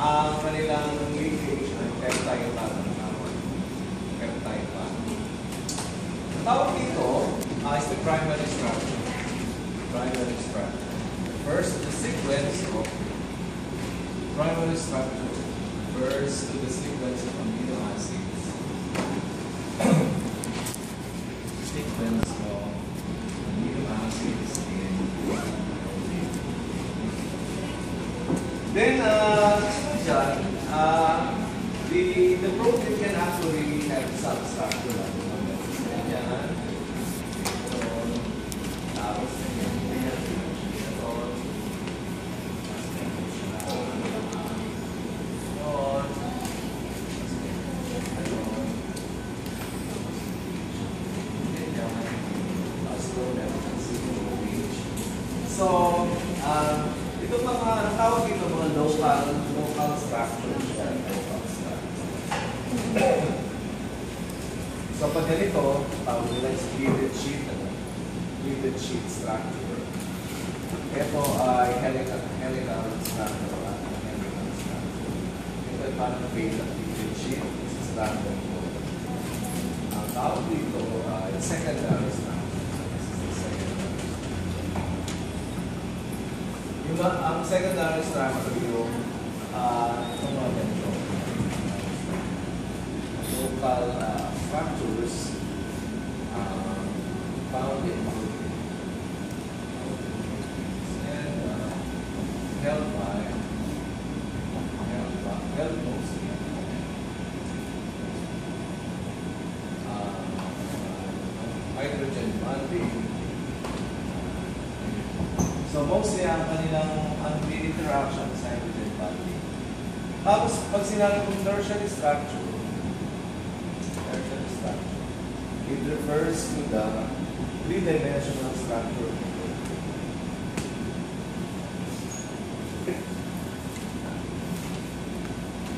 ang kanilang linkage ay peptide pattern. Peptide pattern. Ang tawag dito is the primary structure. Primary structure. First, the sequence of primary structure refers to the sequence of amino acids. Sequence of amino acids in protein. Then, the protein can actually have substructure. Yan. Tapos, so, ito mga, ang tawag dito mga local structures. So, pag ganito, tawag nila is pleated sheet structure. Ito ay helical structure. Ito ay parang pleated sheet. This is standard po. Ang tawag dito ay secondary structure. Ang secondary structure yung itong mga ganito. Local structures found in protein and held mostly hydrogen bonding. So, mostly ang kanilang interaction sa hydrogen bonding. Tapos, pag sinabi kong tertiary structure, it refers to the three-dimensional structure.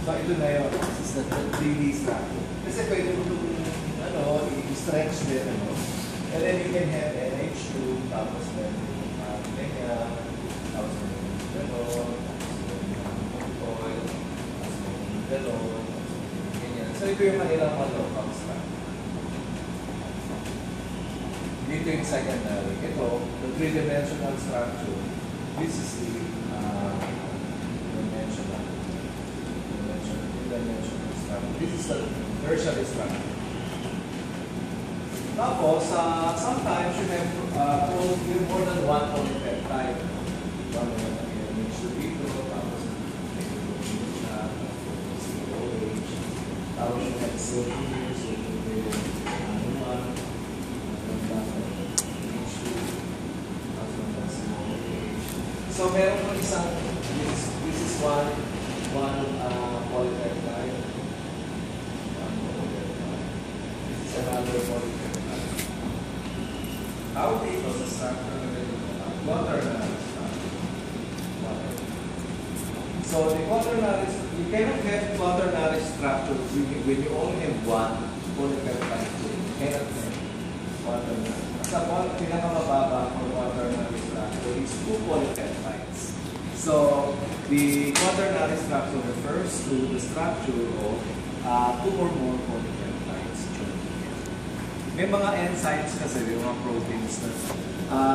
So, ito na yun. This is the 3D structure. Kasi pwede mo itong, i-stretch din, And then you can have NH2, tapos meron tapos so ito yung kanilang local structure. Dito yung secondary. Ito, the three-dimensional structure. This is the dimensional structure. This is the tertiary structure. Tapos, sometimes you have more than one polypeptide. One needs to be two, tapos tapos you have so meron po isang, this is one polypeptide. This is another polypeptide. How dito sa structure na quaternary structure. So the quaternary, you cannot get quaternary structure when you only have one polypeptide chain. You cannot get quaternary. Sa pinakamababa for quaternary structure is two polypeptides. So the quaternary structure refers to the structure of two or more polypeptides. May mga enzymes kasi, yung mga proteins na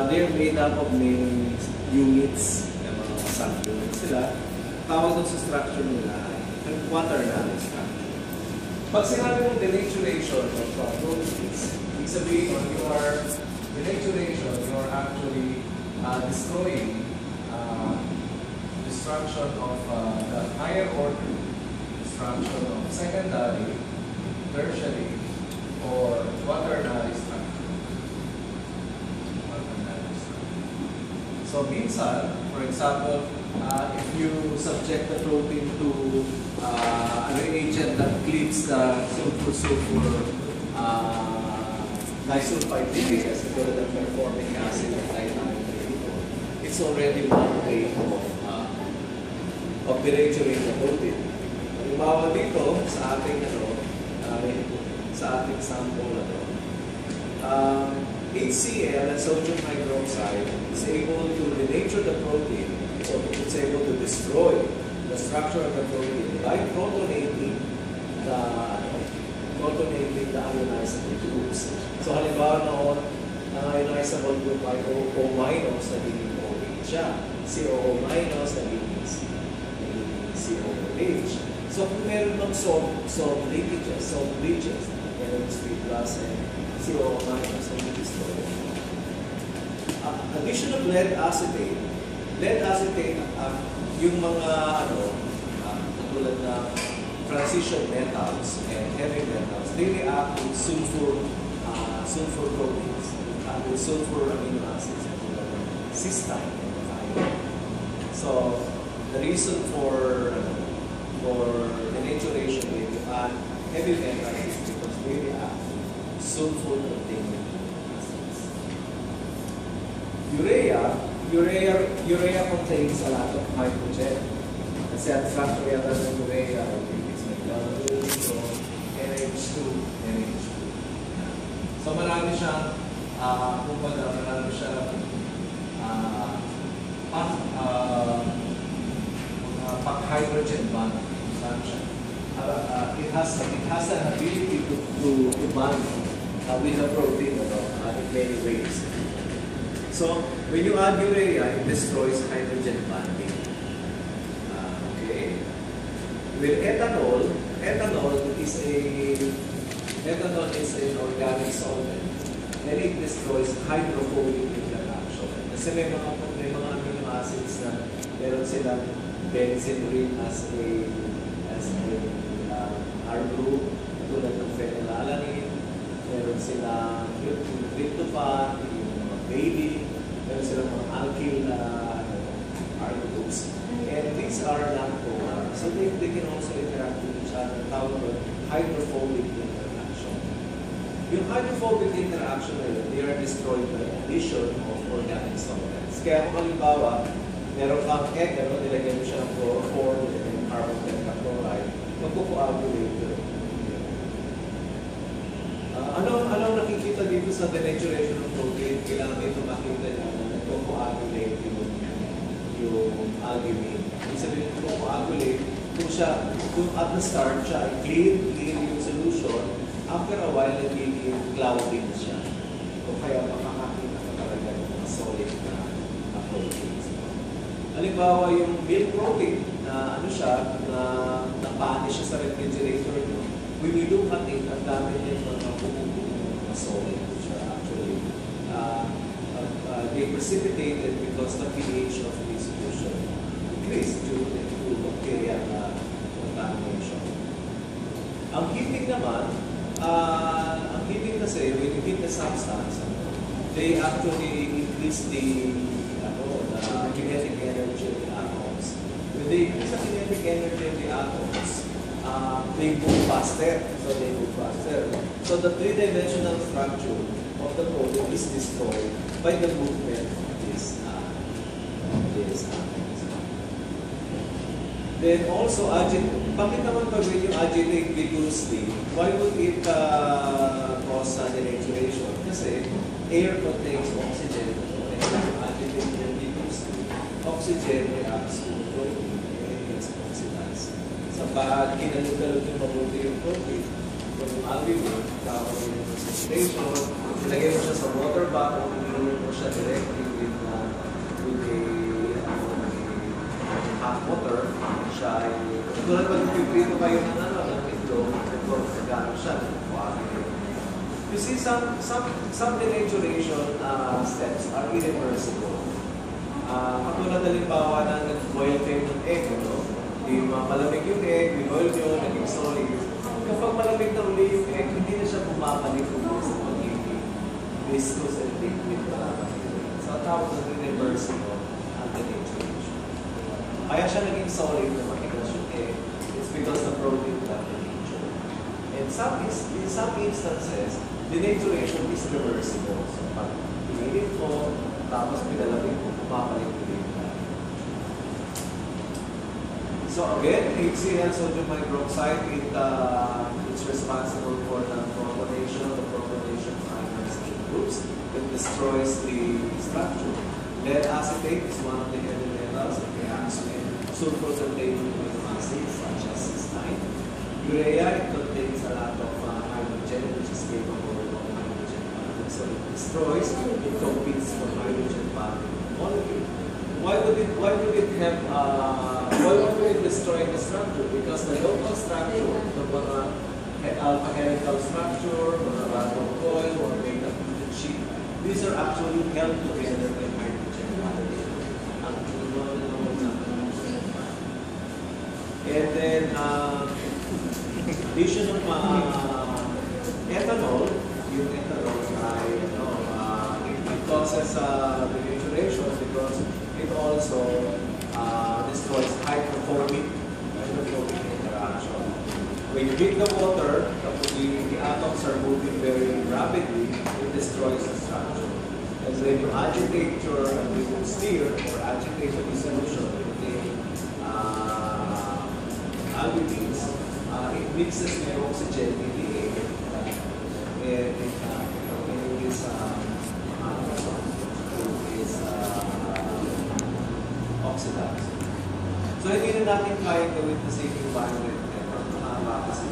they're made up of many units, mga sub-units sila. Tawag doon sa structure nila ay quaternary structure. Pag sinabi mong denaturation of proteins, ibig sabihin you are denaturation, you are actually destroying destruction of the higher order, destruction of secondary, tertiary, or quaternary structure. So minsan, for example, if you subject the protein to a reagent that cleaves the sulfur disulfide ligands, because the performing acid of titanium, it's already one way of denaturing the protein. Halimbawa dito sa ating sa ating sample HCl and sodium hydroxide is able to denature the protein, so it's able to destroy the structure of the protein by protonating the ionizable groups. So halimbawa noon, ang ionizable group ay O- nagiging OH siya. Si OO- nagiging COOH. So kung meron ng salt bridges, meron 3 plus and COO- nagiging destroy. Addition of lead acetate, yung mga tulad ng transition metals and heavy metals, they react with sulfur proteins, with sulfur amino acids, cysteine and thiamine. So the reason for denaturation when you add heavy metals is because they react with sulfur containing acids. Urea contains a lot of hydrogen. Kasi ang structure yata ng urea is so NH2. So marami siyang marami siyang pang-hydrogen bond. It has an ability to bond with the protein in many ways. So when you add urea, it destroys hydrogen bonding. Okay. With ethanol is an organic solvent, and it destroys hydrophobic interaction. Kasi may mga amino acids na meron silang benzene as a R group, tulad ng phenylalanine, meron silang tryptophan, yung baby, meron silang mga alkyl R groups. And these are non-polar, so they can also interact with each other, tawag hydrophobic interaction. Yung hydrophobic interaction na yun, they are destroyed by addition of organic solvents. Kaya kung halimbawa, meron kang egg, nilagyan mo siya ng chloroform, nilagyan ng carbon tetrachloride, magpupuagulate yun. Anong nakikita dito sa denaturation of protein? Kailangan ito makita niya na nagpupuagulate yung albumin. Ibig sabihin, nagpupuagulate, kung at the start siya, clear yung solution, after a while, nagiging clouding siya. O kaya makakakita ka talaga ng mga solid na proteins. Halimbawa, yung milk protein, na napani siya sa refrigerator nyo, when you look at it, ang dami niya mga pumupuno na solid, which are actually they precipitated because the pH of the solution increased due to bacterial contamination. Ang heating naman, kasi, when you heat the substance, they actually increase the kinetic energy of the atoms. When they increase the kinetic energy of the atoms, they move faster. So the three-dimensional structure of the protein is destroyed by the movement of this atoms. Then also agitate. Bakit naman pag yung agitate vigorously, why would it cause denaturation? Kasi air contains oxygen, and agitate vigorously, oxygen reacts to protein and it gets oxidized. Sa pag kinalog-kalog yung mabuti yung protein, kung yung albumin, kakaroon yung concentration, ilagay mo siya sa water bottle, ilulog mo siya directly with hot water, siya ay, tulad pag piprito kayo ng itlog, nagano siya, you see, some denaturation steps are irreversible. Katulad halimbawa na nag-boil kayo ng egg, di malamig yung egg, binoil nyo, naging solid. Kapag malamig na uli yung egg, hindi na siya bumabalik ulit sa pagiging viscous and liquid. So, tawag na irreversible ang denaturation. Kaya siya naging solid na matigas yung egg. It's because the protein got denatured. In some instances, denaturation is reversible. So, pag pinilin ko, tapos pinalamig ko, bumabalik ulit. So again, HCl, sodium hydroxide, it's responsible for the protonation of ions in groups. It destroys the structure. Lead acetate is one of the heavy metals. It reacts with sulfur containing acids such as cystine. Urea, it contains a lot of hydrogen, which is capable of hydrogen bonding. So it destroys, it competes for hydrogen bonding molecule. Why would it destroy the structure? Because the local structure, the mga alpha helical structure, mga random coil, or beta sheet, these are actually held together by hydrogen bonding. And then, addition of ethanol, yung ethanol ay, it causes denaturation because it also destroys hydrophobic interaction. When you heat the water, the atoms are moving very rapidly, it destroys the structure. And when you agitate your stir or agitate the solution containing albumin, it mixes with oxygen in the air, and it is oxidized. So hindi na natin kaya gawin the same environment kasi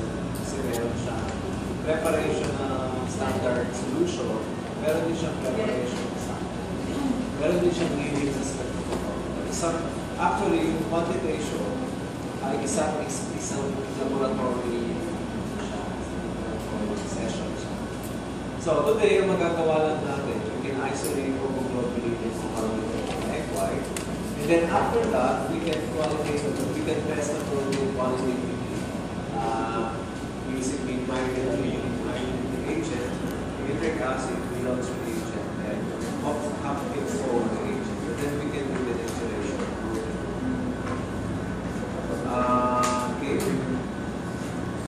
meron siya preparation ng standard solution, meron din siyang preparation ng standard. Meron din siyang leading sa spectrophotometer. Actually, yung quantitation ay isang laboratory session siya. So today, ang magagawa lang natin, we can isolate homoglobulin from carbon egg white. And then after that, we can test the protein qualitatively using the mild agent, nitric acid, we also